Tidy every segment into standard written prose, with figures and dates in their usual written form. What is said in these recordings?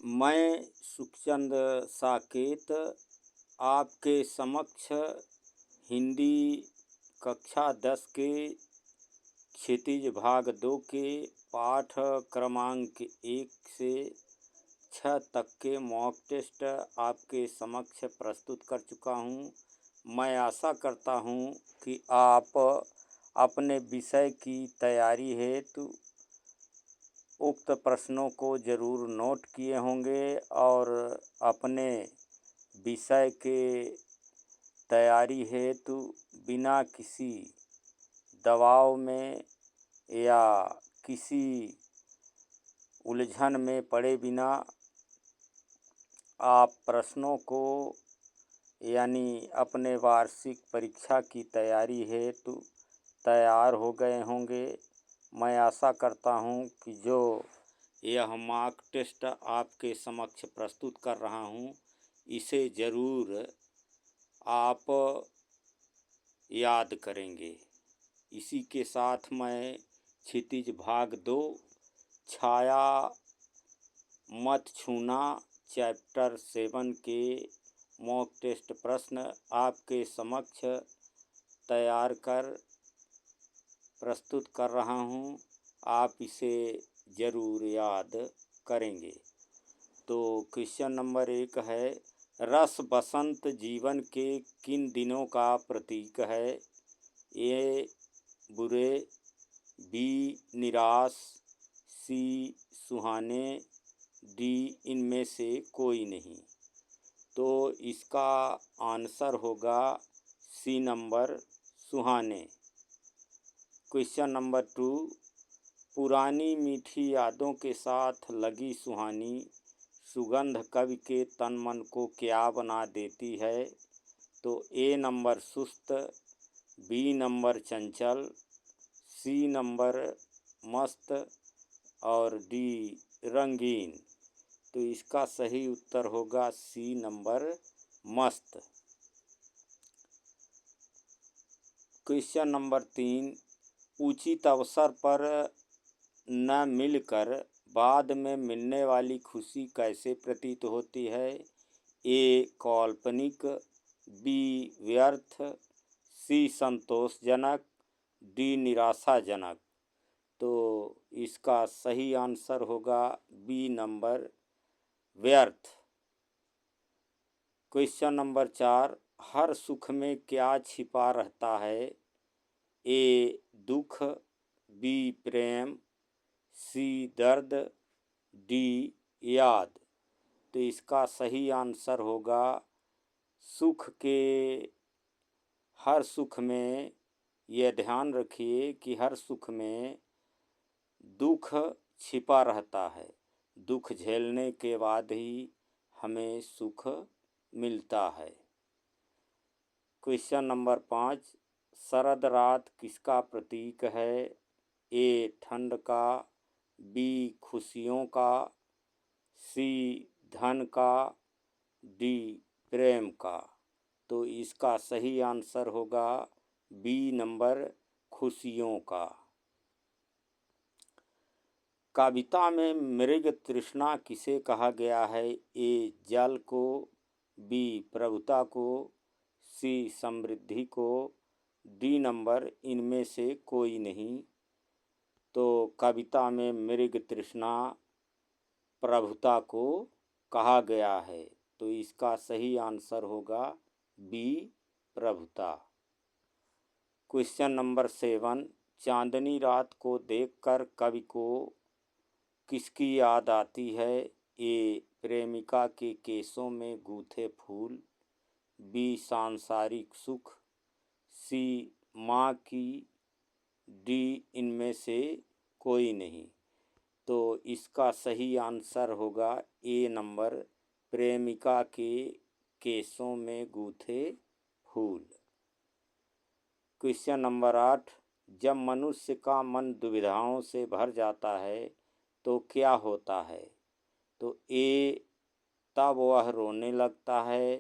मैं सुखचंद साकेत आपके समक्ष हिंदी कक्षा 10 के क्षितिज भाग 2 के पाठ क्रमांक 1 से 6 तक के मॉक टेस्ट आपके समक्ष प्रस्तुत कर चुका हूँ। मैं आशा करता हूँ कि आप अपने विषय की तैयारी हेतु उक्त प्रश्नों को ज़रूर नोट किए होंगे और अपने विषय के तैयारी हेतु बिना किसी दबाव में या किसी उलझन में पड़े बिना आप प्रश्नों को यानी अपने वार्षिक परीक्षा की तैयारी हेतु तैयार हो गए होंगे। मैं आशा करता हूं कि जो यह मॉक टेस्ट आपके समक्ष प्रस्तुत कर रहा हूं, इसे ज़रूर आप याद करेंगे। इसी के साथ मैं क्षितिज भाग 2 छाया मत छूना चैप्टर 7 के मॉक टेस्ट प्रश्न आपके समक्ष तैयार कर प्रस्तुत कर रहा हूं। आप इसे ज़रूर याद करेंगे। तो क्वेश्चन नंबर 1 है, रस बसंत जीवन के किन दिनों का प्रतीक है? ए बुरे, बी निराश, सी सुहाने, डी इनमें से कोई नहीं। तो इसका आंसर होगा सी नंबर सुहाने। क्वेश्चन नंबर 2, पुरानी मीठी यादों के साथ लगी सुहानी सुगंध कवि के तन मन को क्या बना देती है? तो ए नंबर सुस्त, बी नंबर चंचल, सी नंबर मस्त और डी रंगीन। तो इसका सही उत्तर होगा सी नंबर मस्त। क्वेश्चन नंबर 3, उचित अवसर पर न मिलकर बाद में मिलने वाली खुशी कैसे प्रतीत होती है? ए काल्पनिक, बी व्यर्थ, सी संतोषजनक, डी निराशाजनक। तो इसका सही आंसर होगा बी नंबर व्यर्थ। क्वेश्चन नंबर 4, हर सुख में क्या छिपा रहता है? ए दुख, बी प्रेम, सी दर्द, डी याद। तो इसका सही आंसर होगा हर सुख में यह ध्यान रखिए कि हर सुख में दुख छिपा रहता है। दुख झेलने के बाद ही हमें सुख मिलता है। क्वेश्चन नंबर 5, शरद रात किसका प्रतीक है? ए ठंड का, बी खुशियों का, सी धन का, डी प्रेम का। तो इसका सही आंसर होगा बी नंबर खुशियों का। कविता में मृग तृष्णा किसे कहा गया है? ए जल को, बी प्रभुता को, सी समृद्धि को, डी नंबर इनमें से कोई नहीं। तो कविता में मृग तृष्णा प्रभुता को कहा गया है। तो इसका सही आंसर होगा बी प्रभुता। क्वेश्चन नंबर 7, चांदनी रात को देखकर कवि को किसकी याद आती है? ए प्रेमिका के केसों में गूथे फूल, बी सांसारिक सुख, सी माँ की, डी इनमें से कोई नहीं। तो इसका सही आंसर होगा ए नंबर प्रेमिका के केसों में गूथे फूल। क्वेश्चन नंबर 8, जब मनुष्य का मन दुविधाओं से भर जाता है तो क्या होता है? तो ए तब वह रोने लगता है,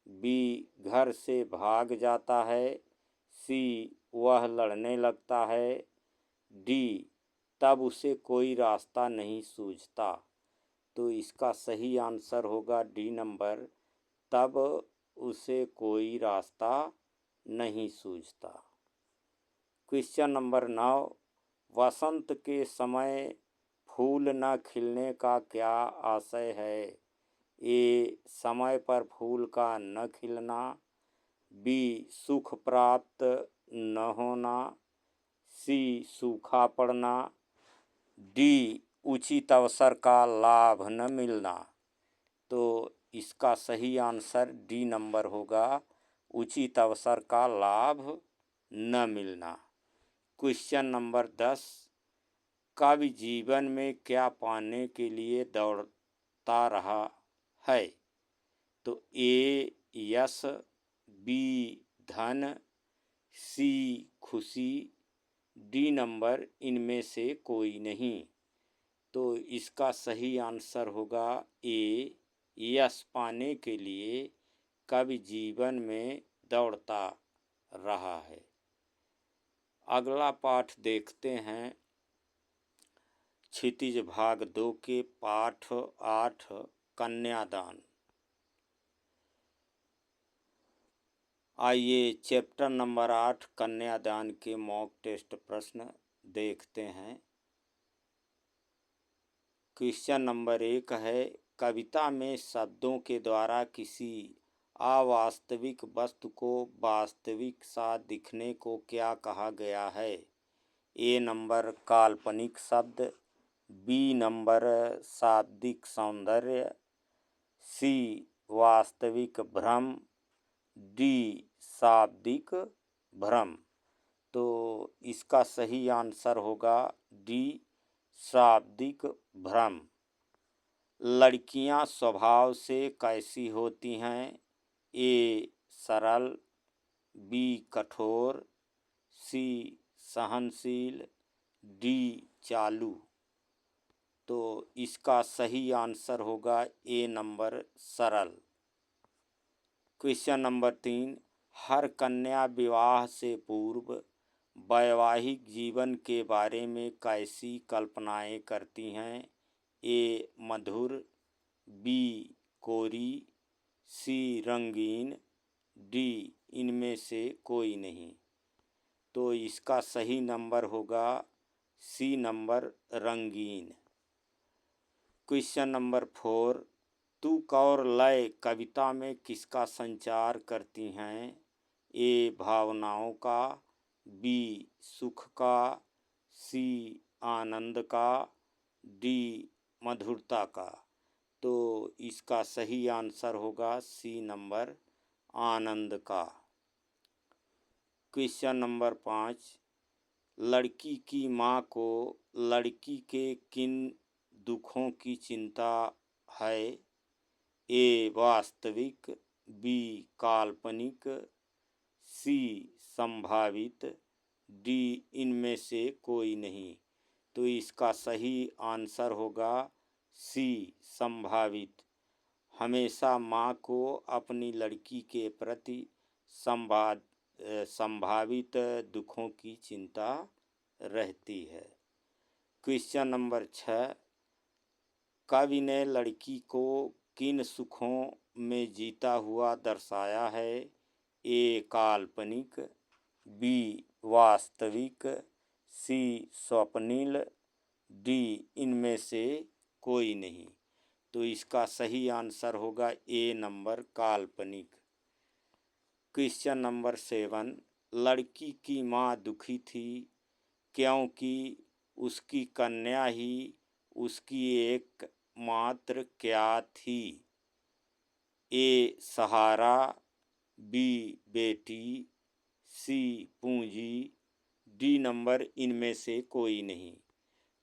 बी घर से भाग जाता है, सी वह लड़ने लगता है, डी तब उसे कोई रास्ता नहीं सूझता। तो इसका सही आंसर होगा डी नंबर, तब उसे कोई रास्ता नहीं सूझता। क्वेश्चन नंबर 9, वसंत के समय फूल न खिलने का क्या आशय है? ए समय पर फूल का न खिलना, बी सुख प्राप्त न होना, सी सूखा पड़ना, डी उचित अवसर का लाभ न मिलना। तो इसका सही आंसर डी नंबर होगा, उचित अवसर का लाभ न मिलना। क्वेश्चन नंबर 10, कवि जीवन में क्या पाने के लिए दौड़ता रहा है? तो ए यश, बी धन, सी खुशी, डी नंबर इनमें से कोई नहीं। तो इसका सही आंसर होगा ए, यश पाने के लिए कवि जीवन में दौड़ता रहा है। अगला पाठ देखते हैं, क्षितिज भाग 2 के पाठ 8 कन्यादान। आइए चैप्टर नंबर 8 कन्यादान के मॉक टेस्ट प्रश्न देखते हैं। क्वेश्चन नंबर 1 है, कविता में शब्दों के द्वारा किसी अवास्तविक वस्तु को वास्तविक सा दिखने को क्या कहा गया है? ए नंबर काल्पनिक शब्द, बी नंबर शाब्दिक सौंदर्य, सी वास्तविक भ्रम, डी शाब्दिक भ्रम। तो इसका सही आंसर होगा डी शाब्दिक भ्रम। लड़कियां स्वभाव से कैसी होती हैं? ए सरल, बी कठोर, सी सहनशील, डी चालू। तो इसका सही आंसर होगा ए नंबर सरल। क्वेश्चन नंबर 3, हर कन्या विवाह से पूर्व वैवाहिक जीवन के बारे में कैसी कल्पनाएं करती हैं? ए मधुर, बी कोरी, सी रंगीन, डी इनमें से कोई नहीं। तो इसका सही नंबर होगा सी नंबर रंगीन। क्वेश्चन नंबर 4, तुक और लय कविता में किसका संचार करती हैं? ए भावनाओं का, बी सुख का, सी आनंद का, डी मधुरता का। तो इसका सही आंसर होगा सी नंबर आनंद का। क्वेश्चन नंबर 5, लड़की की माँ को लड़की के किन दुखों की चिंता है? ए वास्तविक, बी काल्पनिक, सी संभावित, डी इनमें से कोई नहीं। तो इसका सही आंसर होगा सी संभावित। हमेशा माँ को अपनी लड़की के प्रति संभावित दुखों की चिंता रहती है। क्वेश्चन नंबर 6, कवि ने लड़की को किन सुखों में जीता हुआ दर्शाया है? ए काल्पनिक, बी वास्तविक, सी स्वप्निल, डी इनमें से कोई नहीं। तो इसका सही आंसर होगा ए नंबर काल्पनिक। क्वेश्चन नंबर 7, लड़की की माँ दुखी थी क्योंकि उसकी कन्या ही उसकी एक मात्र क्या थी? ए सहारा, बी बेटी, सी पूंजी, डी नंबर इनमें से कोई नहीं।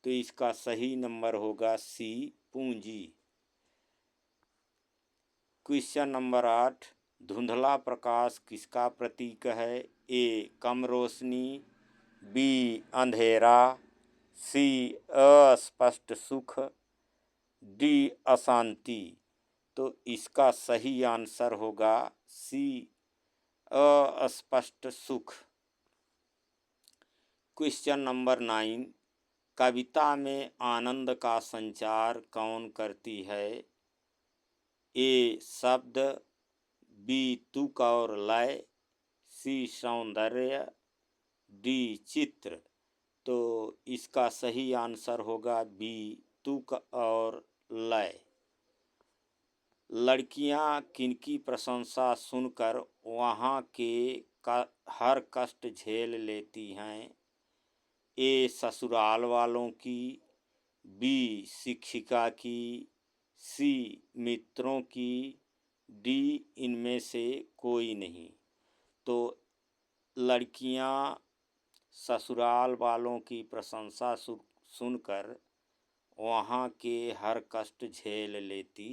तो इसका सही नंबर होगा सी पूंजी। क्वेश्चन नंबर 8, धुंधला प्रकाश किसका प्रतीक है? ए कम रोशनी, बी अंधेरा, सी अस्पष्ट सुख, डी अशांति। तो इसका सही आंसर होगा सी अस्पष्ट सुख। क्वेश्चन नंबर 9, कविता में आनंद का संचार कौन करती है? ए शब्द, बी तुक और लय, सी सौंदर्य, डी चित्र। तो इसका सही आंसर होगा बी तुक और लय। लड़कियां किनकी प्रशंसा सुनकर वहाँ के हर कष्ट झेल लेती हैं? ए ससुराल वालों की, बी शिक्षिका की, सी मित्रों की, डी इनमें से कोई नहीं। तो लड़कियां ससुराल वालों की प्रशंसा सुनकर वहाँ के हर कष्ट झेल लेती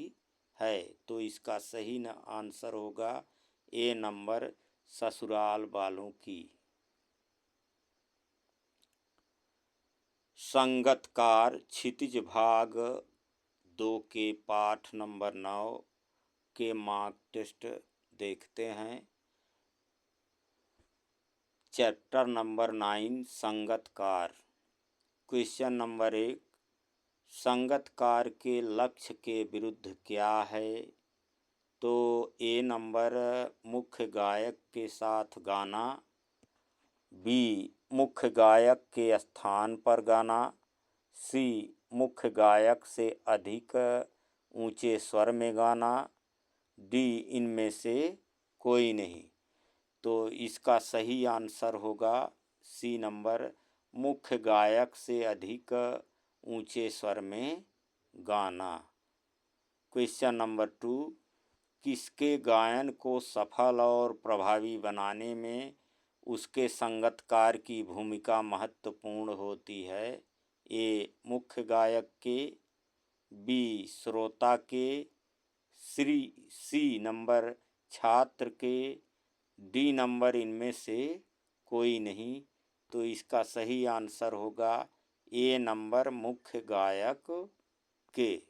है। तो इसका सही आंसर होगा ए नंबर, ससुराल वालों की। संगतकार क्षितिज भाग 2 के पाठ नंबर 9 के मार्क टेस्ट देखते हैं। Chapter number 9 संगतकार। क्वेश्चन नंबर 1, संगतकार के लक्ष्य के विरुद्ध क्या है? तो ए नंबर, मुख्य गायक के साथ गाना, बी मुख्य गायक के स्थान पर गाना, सी मुख्य गायक से अधिक ऊंचे स्वर में गाना, डी इनमें से कोई नहीं। तो इसका सही आंसर होगा सी नंबर, मुख्य गायक से अधिक ऊंचे स्वर में गाना। क्वेश्चन नंबर 2, किसके गायन को सफल और प्रभावी बनाने में उसके संगतकार की भूमिका महत्वपूर्ण होती है? ए मुख्य गायक के, बी श्रोता के, सी नंबर छात्र के, डी नंबर इनमें से कोई नहीं। तो इसका सही आंसर होगा ए नंबर, मुख्य गायक के।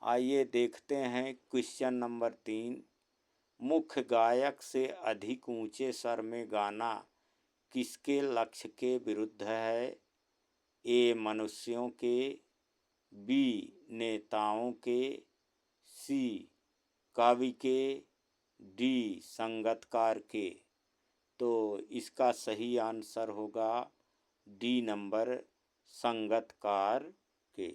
आइए देखते हैं क्वेश्चन नंबर 3, मुख्य गायक से अधिक ऊंचे स्वर में गाना किसके लक्ष्य के विरुद्ध है? ए मनुष्यों के, बी नेताओं के, सी कवि के, डी संगतकार के। तो इसका सही आंसर होगा डी नंबर, संगतकार के।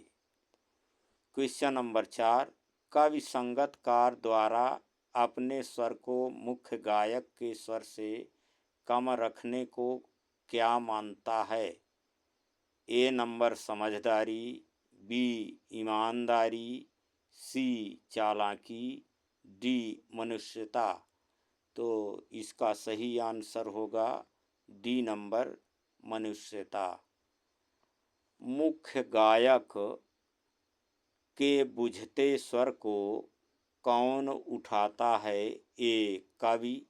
क्वेश्चन नंबर 4, कवि संगतकार द्वारा अपने स्वर को मुख्य गायक के स्वर से कम रखने को क्या मानता है? ए नंबर समझदारी, बी ईमानदारी, सी चालाकी, डी मनुष्यता। तो इसका सही आंसर होगा डी नंबर, मनुष्यता। मुख्य गायक के बुझते स्वर को कौन उठाता है? ए कवि,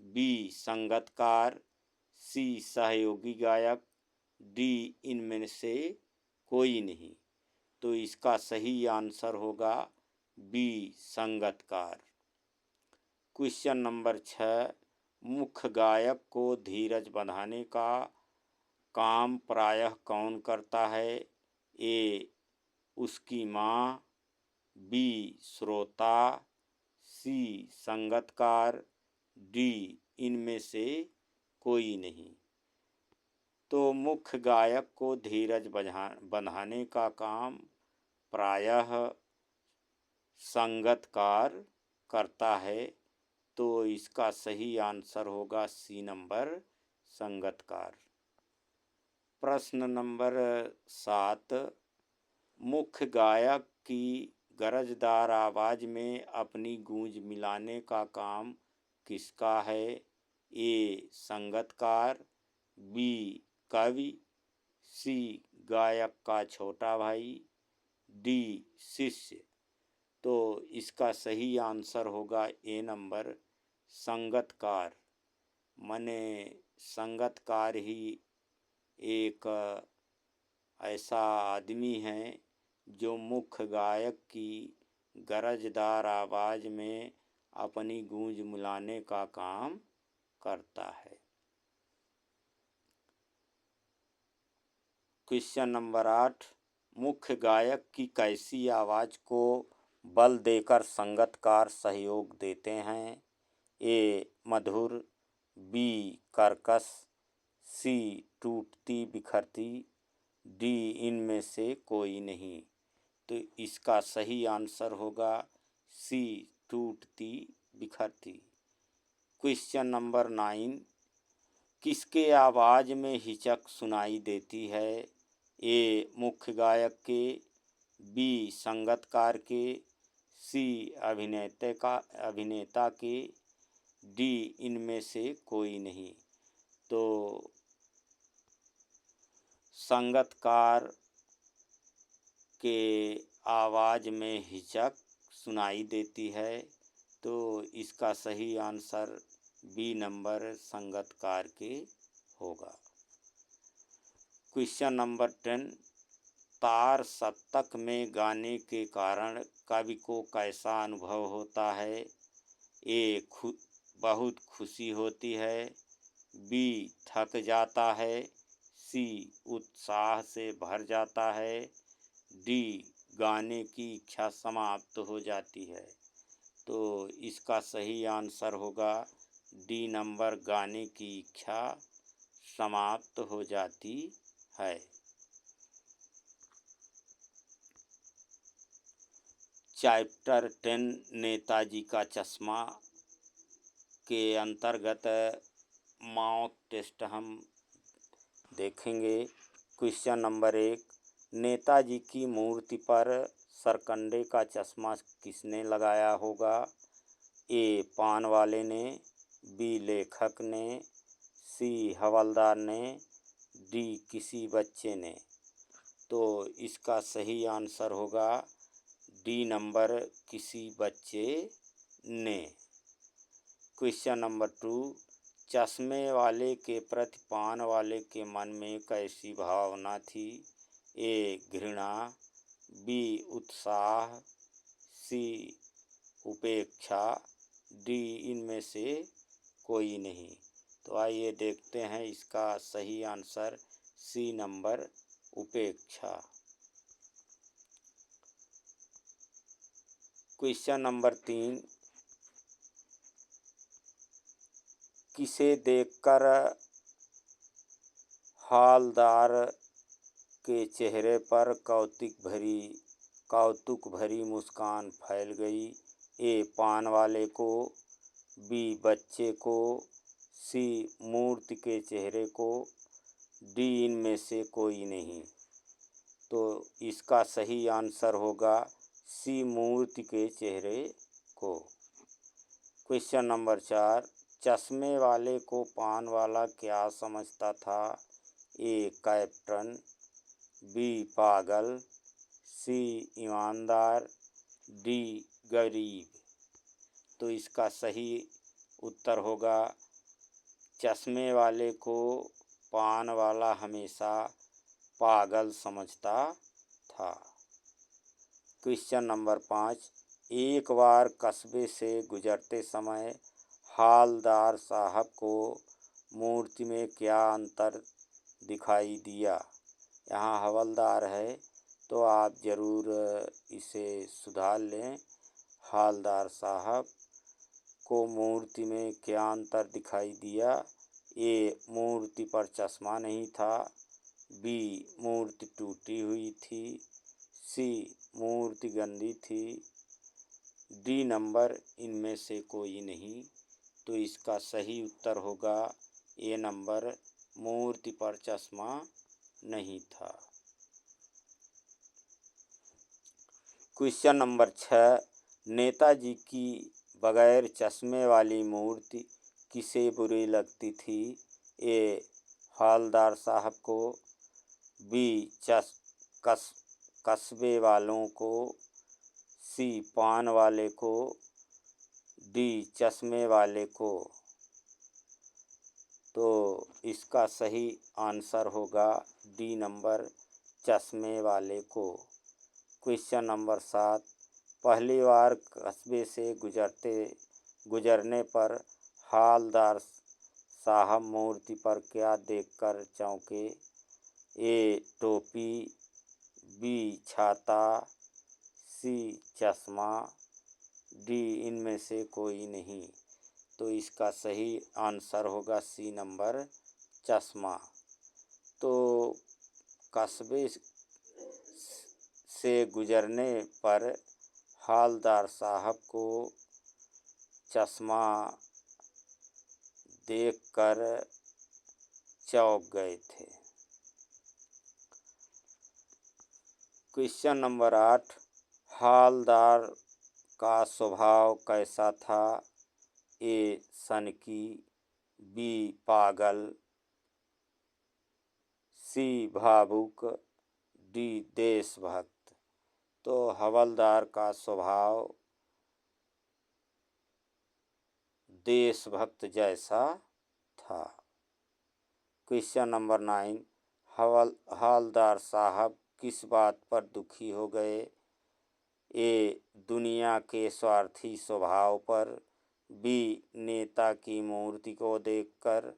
बी संगतकार, सी सहयोगी गायक, डी इनमें से कोई नहीं। तो इसका सही आंसर होगा बी संगतकार। क्वेश्चन नंबर 6, मुख्य गायक को धीरज बंधाने का काम प्रायः कौन करता है? ए उसकी माँ, बी श्रोता, सी संगतकार, डी इनमें से कोई नहीं। तो मुख्य गायक को धीरज बंधाने का काम प्रायः संगतकार करता है। तो इसका सही आंसर होगा सी नंबर, संगतकार। प्रश्न नंबर 7, मुख्य गायक की गरजदार आवाज़ में अपनी गूंज मिलाने का काम किसका है? ए संगतकार, बी कवि, सी गायक का छोटा भाई, डी शिष्य। तो इसका सही आंसर होगा ए नंबर, संगतकार। माने संगतकार ही एक ऐसा आदमी है जो मुख्य गायक की गरजदार आवाज़ में अपनी गूंज मिलाने का काम करता है। क्वेश्चन नंबर 8, मुख्य गायक की कैसी आवाज़ को बल देकर संगतकार सहयोग देते हैं? ए मधुर, बी कर्कश, सी टूटती बिखरती, डी इनमें से कोई नहीं। तो इसका सही आंसर होगा सी टूटती बिखरती। क्वेश्चन नंबर 9, किसके आवाज़ में हिचक सुनाई देती है? ए मुख्य गायक के, बी संगतकार के, सी अभिनेता के, डी इनमें से कोई नहीं। तो संगतकार के आवाज़ में हिचक सुनाई देती है, तो इसका सही आंसर बी नंबर संगतकार के होगा। क्वेश्चन नंबर 10, तार सप्तक में गाने के कारण कवि को कैसा अनुभव होता है? ए बहुत खुशी होती है, बी थक जाता है, सी उत्साह से भर जाता है, डी गाने की इच्छा समाप्त हो जाती है। तो इसका सही आंसर होगा डी नंबर, गाने की इच्छा समाप्त हो जाती है। चैप्टर 10 नेताजी का चश्मा के अंतर्गत मॉक टेस्ट हम देखेंगे। क्वेश्चन नंबर 1, नेताजी की मूर्ति पर सरकंडे का चश्मा किसने लगाया होगा? ए पान वाले ने, बी लेखक ने, सी हवलदार ने, डी किसी बच्चे ने। तो इसका सही आंसर होगा डी नंबर, किसी बच्चे ने। क्वेश्चन नंबर 2, चश्मे वाले के प्रति पान वाले के मन में कैसी भावना थी? ए घृणा, बी उत्साह, सी उपेक्षा, डी इनमें से कोई नहीं। तो आइए देखते हैं इसका सही आंसर सी नंबर, उपेक्षा। क्वेश्चन नंबर 3, किसे देखकर हवलदार के चेहरे पर कौतुक भरी मुस्कान फैल गई? ए पान वाले को, बी बच्चे को, सी मूर्ति के चेहरे को, डी इनमें से कोई नहीं। तो इसका सही आंसर होगा सी मूर्ति के चेहरे को। क्वेश्चन नंबर 4, चश्मे वाले को पान वाला क्या समझता था? ए कैप्टन, बी पागल, सी ईमानदार, डी गरीब। तो इसका सही उत्तर होगा चश्मे वाले को पान वाला हमेशा पागल समझता था। क्वेश्चन नंबर 5, एक बार कस्बे से गुजरते समय हवलदार साहब को मूर्ति में क्या अंतर दिखाई दिया? यहाँ हवलदार है तो आप ज़रूर इसे सुधार लें। हवलदार साहब को मूर्ति में क्या अंतर दिखाई दिया? ए मूर्ति पर चश्मा नहीं था, बी मूर्ति टूटी हुई थी, सी मूर्ति गंदी थी, डी नंबर इनमें से कोई नहीं। तो इसका सही उत्तर होगा ए नंबर, मूर्ति पर चश्मा नहीं था। क्वेश्चन नंबर 6, नेताजी की बगैर चश्मे वाली मूर्ति किसे बुरी लगती थी? ए हवलदार साहब को, बी कस्बे वालों को, सी पान वाले को, डी चश्मे वाले को। तो इसका सही आंसर होगा डी नंबर, चश्मे वाले को। क्वेश्चन नंबर 7, पहली बार कस्बे से गुजरने पर हवलदार साहब मूर्ति पर क्या देखकर चौंके? ए टोपी, बी छाता, सी चश्मा, डी इनमें से कोई नहीं। तो इसका सही आंसर होगा सी नंबर चश्मा। तो कस्बे से गुजरने पर हवलदार साहब को चश्मा देखकर चौंक गए थे। क्वेश्चन नंबर 8, हवलदार का स्वभाव कैसा था? ए सनकी, बी पागल, सी भावुक, डी देशभक्त। तो हवलदार का स्वभाव देशभक्त जैसा था। क्वेश्चन नंबर 9, हवलदार साहब किस बात पर दुखी हो गए? ए दुनिया के स्वार्थी स्वभाव पर, बी नेता की मूर्ति को देखकर,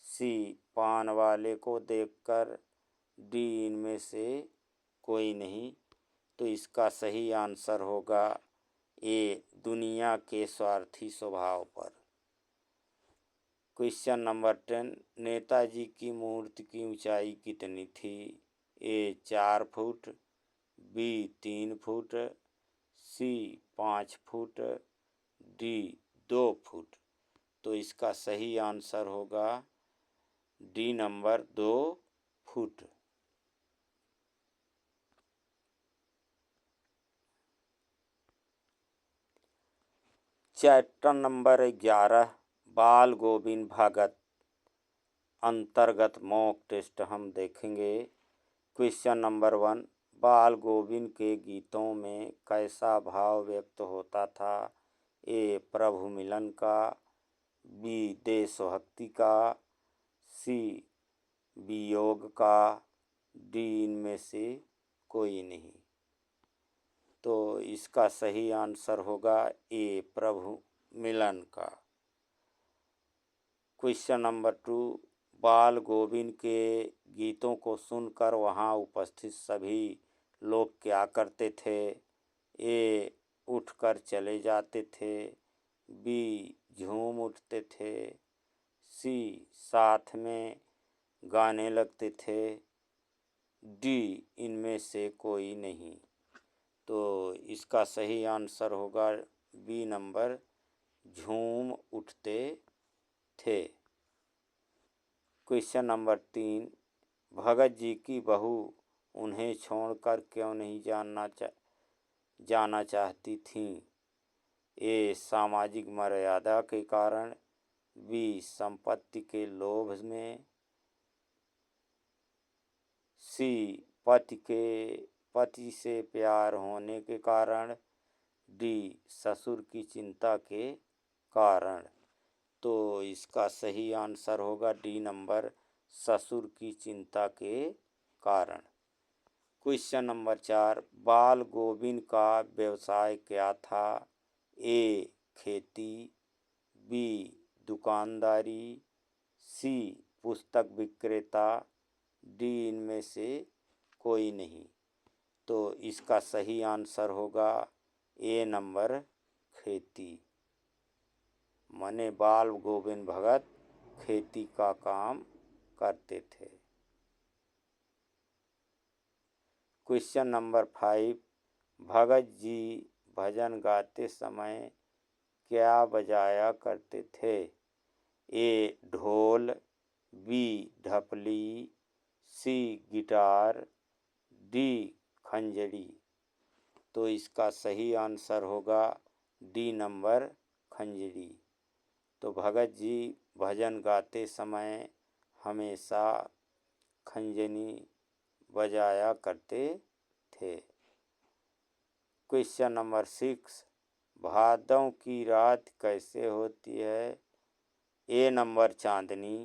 सी पान वाले को देखकर, डी इनमें से कोई नहीं। तो इसका सही आंसर होगा ए दुनिया के स्वार्थी स्वभाव पर। क्वेश्चन नंबर 10, नेताजी की मूर्ति की ऊंचाई कितनी थी? ए 4 फुट, बी 3 फुट, सी 5 फुट, डी 2 फुट। तो इसका सही आंसर होगा D number 2 foot. Chapter number 11, बाल गोविंद भगत अंतर्गत मॉक टेस्ट हम देखेंगे। क्वेश्चन नंबर 1, बाल गोविंद के गीतों में कैसा भाव व्यक्त होता था? ए प्रभु मिलन का, बी देशभक्ति का, सी वियोग का, डी इनमें से कोई नहीं। तो इसका सही आंसर होगा ए प्रभु मिलन का। क्वेश्चन नंबर 2, बाल गोविंद के गीतों को सुनकर वहाँ उपस्थित सभी लोग क्या करते थे? ए उठकर चले जाते थे, बी झूम उठते थे, सी साथ में गाने लगते थे, डी इनमें से कोई नहीं। तो इसका सही आंसर होगा बी नंबर झूम उठते थे। क्वेश्चन नंबर 3, भगत जी की बहू उन्हें छोड़कर क्यों नहीं जाना चाहती थीं? ए सामाजिक मर्यादा के कारण, बी संपत्ति के लोभ में, सी पति से प्यार होने के कारण, डी ससुर की चिंता के कारण। तो इसका सही आंसर होगा डी नंबर ससुर की चिंता के कारण। क्वेश्चन नंबर 4, बाल गोविंद का व्यवसाय क्या था? ए खेती, बी दुकानदारी, सी पुस्तक विक्रेता, डी इनमें से कोई नहीं। तो इसका सही आंसर होगा ए नंबर खेती। माने बाल गोविंद भगत खेती का काम करते थे। क्वेश्चन नंबर 5, भगत जी भजन गाते समय क्या बजाया करते थे? ए ढोल, बी ढपली, सी गिटार, डी खंजरी। तो इसका सही आंसर होगा डी नंबर खंजरी। तो भगत जी भजन गाते समय हमेशा खंजनी बजाया करते थे। क्वेश्चन नंबर 6, भादों की रात कैसे होती है? ए नंबर चांदनी,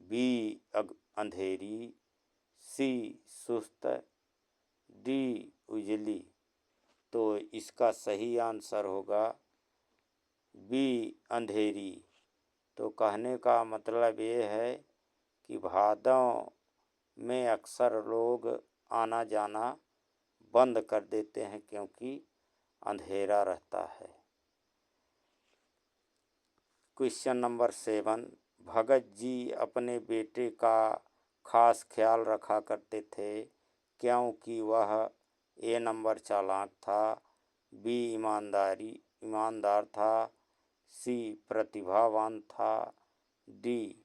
बी अंधेरी, सी सुस्त, डी उजली। तो इसका सही आंसर होगा बी अंधेरी। तो कहने का मतलब ये है कि भादों में अक्सर लोग आना जाना बंद कर देते हैं क्योंकि अंधेरा रहता है। क्वेश्चन नंबर 7, भगत जी अपने बेटे का खास ख्याल रखा करते थे क्योंकि वह ए नंबर चालाक था, बी ईमानदार था, सी प्रतिभावान था, डी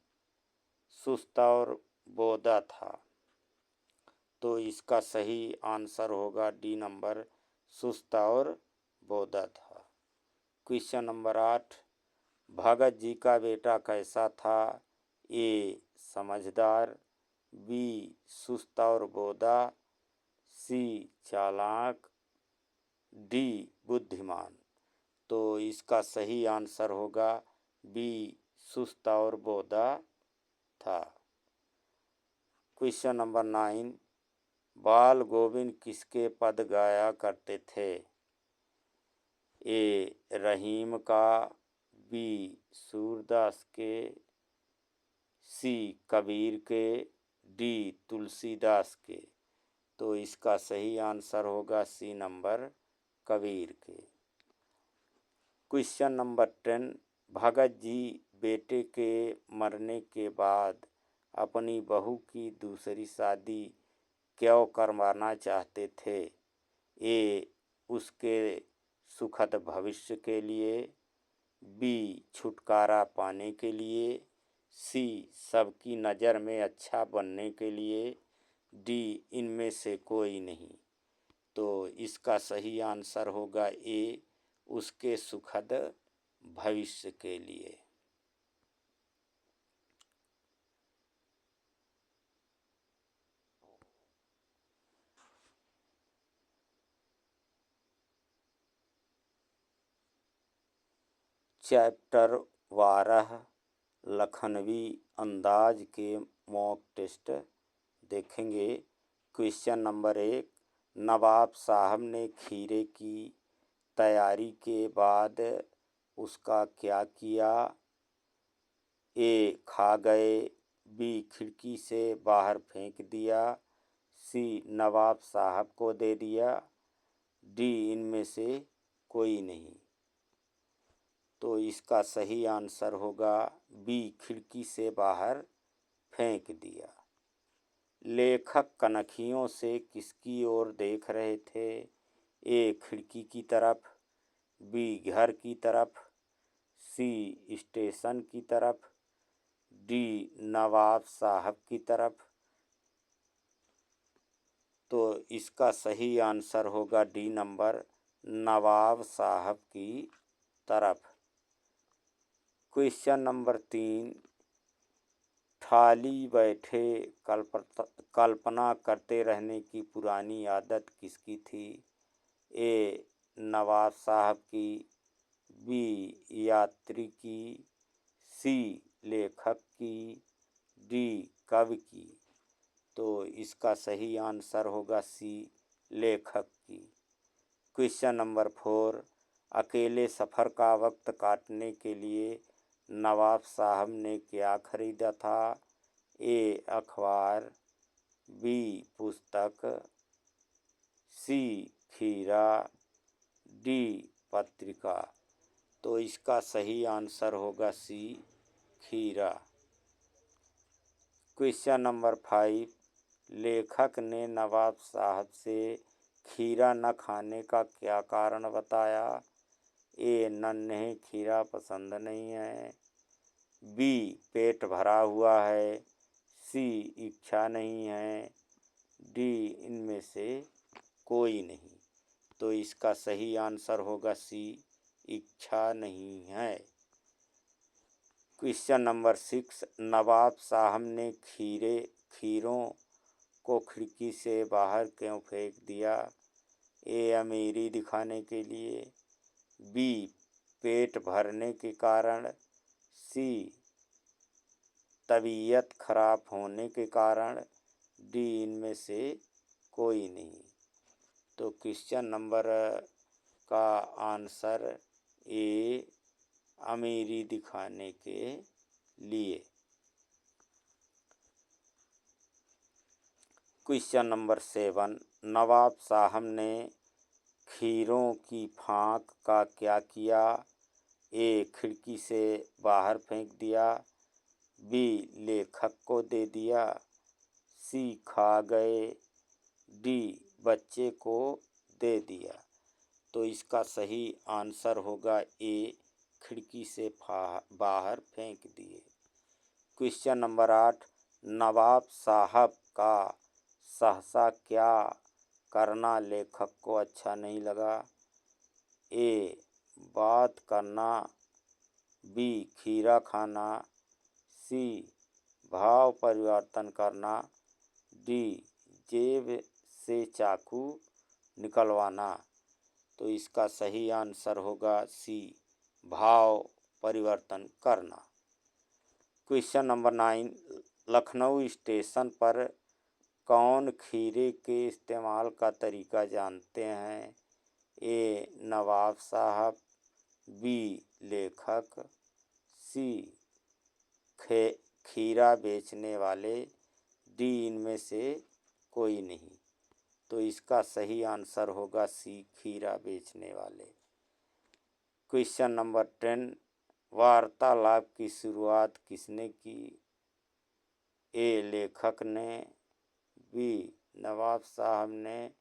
सुस्त और बोधा था। तो इसका सही आंसर होगा डी नंबर, सुस्त और बोधा था। क्वेश्चन नंबर 8, भगत जी का बेटा कैसा था? ए समझदार, बी सुस्त और बोधा, सी चालाक, डी बुद्धिमान। तो इसका सही आंसर होगा बी सुस्त और बोधा था। क्वेश्चन नंबर 9, बाल गोविंद किसके पद गाया करते थे? ए रहीम का, बी सूरदास के, सी कबीर के, डी तुलसीदास के। तो इसका सही आंसर होगा सी नंबर, कबीर के। क्वेश्चन नंबर 10, भगत जी बेटे के मरने के बाद अपनी बहू की दूसरी शादी क्यों करवाना चाहते थे? ए उसके सुखद भविष्य के लिए, बी छुटकारा पाने के लिए, सी सबकी नज़र में अच्छा बनने के लिए, डी इनमें से कोई नहीं। तो इसका सही आंसर होगा ए उसके सुखद भविष्य के लिए। चैप्टर 12 लखनवी अंदाज के मॉक टेस्ट देखेंगे। क्वेश्चन नंबर 1, नवाब साहब ने खीरे की तैयारी के बाद उसका क्या किया? ए खा गए, बी खिड़की से बाहर फेंक दिया, सी नवाब साहब को दे दिया, डी इनमें से कोई नहीं। तो इसका सही आंसर होगा बी खिड़की से बाहर फेंक दिया। लेखक कनखियों से किसकी ओर देख रहे थे? ए खिड़की की तरफ, बी घर की तरफ, सी स्टेशन की तरफ, डी नवाब साहब की तरफ। तो इसका सही आंसर होगा डी नंबर, नवाब साहब की तरफ। क्वेश्चन नंबर 3, खाली बैठे कल्पना करते रहने की पुरानी आदत किसकी थी? ए नवाब साहब की, बी यात्री की, सी लेखक की, डी कवि की। तो इसका सही आंसर होगा सी लेखक की। क्वेश्चन नंबर 4, अकेले सफ़र का वक्त काटने के लिए नवाब साहब ने क्या खरीदा था? ए अखबार, बी पुस्तक, सी खीरा, डी पत्रिका। तो इसका सही आंसर होगा सी खीरा। क्वेश्चन नंबर 5, लेखक ने नवाब साहब से खीरा न खाने का क्या कारण बताया? ए नन्हे खीरा पसंद नहीं है, बी पेट भरा हुआ है, सी इच्छा नहीं है, डी इनमें से कोई नहीं। तो इसका सही आंसर होगा सी इच्छा नहीं है। क्वेश्चन नंबर 6, नवाब साहब ने खीरों को खिड़की से बाहर क्यों फेंक दिया? ए अमीरी दिखाने के लिए, बी पेट भरने के कारण, सी तबीयत खराब होने के कारण, डी इनमें से कोई नहीं। तो क्वेश्चन नंबर का आंसर ए अमीरी दिखाने के लिए। क्वेश्चन नंबर 7, नवाब साहब ने खीरों की फाँक का क्या किया? ए. खिड़की से बाहर फेंक दिया। बी. लेखक को दे दिया। सी. खा गए। डी. बच्चे को दे दिया। तो इसका सही आंसर होगा ए. खिड़की से बाहर फेंक दिए। क्वेश्चन नंबर 8, नवाब साहब का सहसा क्या करना लेखक को अच्छा नहीं लगा? ए. बात करना। बी. खीरा खाना। सी. भाव परिवर्तन करना। डी. जेब से चाकू निकलवाना। तो इसका सही आंसर होगा सी. भाव परिवर्तन करना। क्वेश्चन नंबर 9, लखनऊ स्टेशन पर कौन खीरे के इस्तेमाल का तरीका जानते हैं? ए. नवाब साहब। बी. लेखक। सी. खीरा बेचने वाले। डी. इनमें से कोई नहीं। तो इसका सही आंसर होगा सी. खीरा बेचने वाले। क्वेश्चन नंबर 10, वार्तालाप की शुरुआत किसने की? ए. लेखक ने। बी. नवाब साहब ने।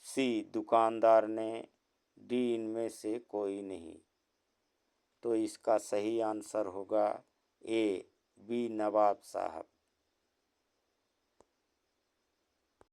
सी. दुकानदार ने। डी. इनमें से कोई नहीं। तो इसका सही आंसर होगा ए. बी. नवाब साहब।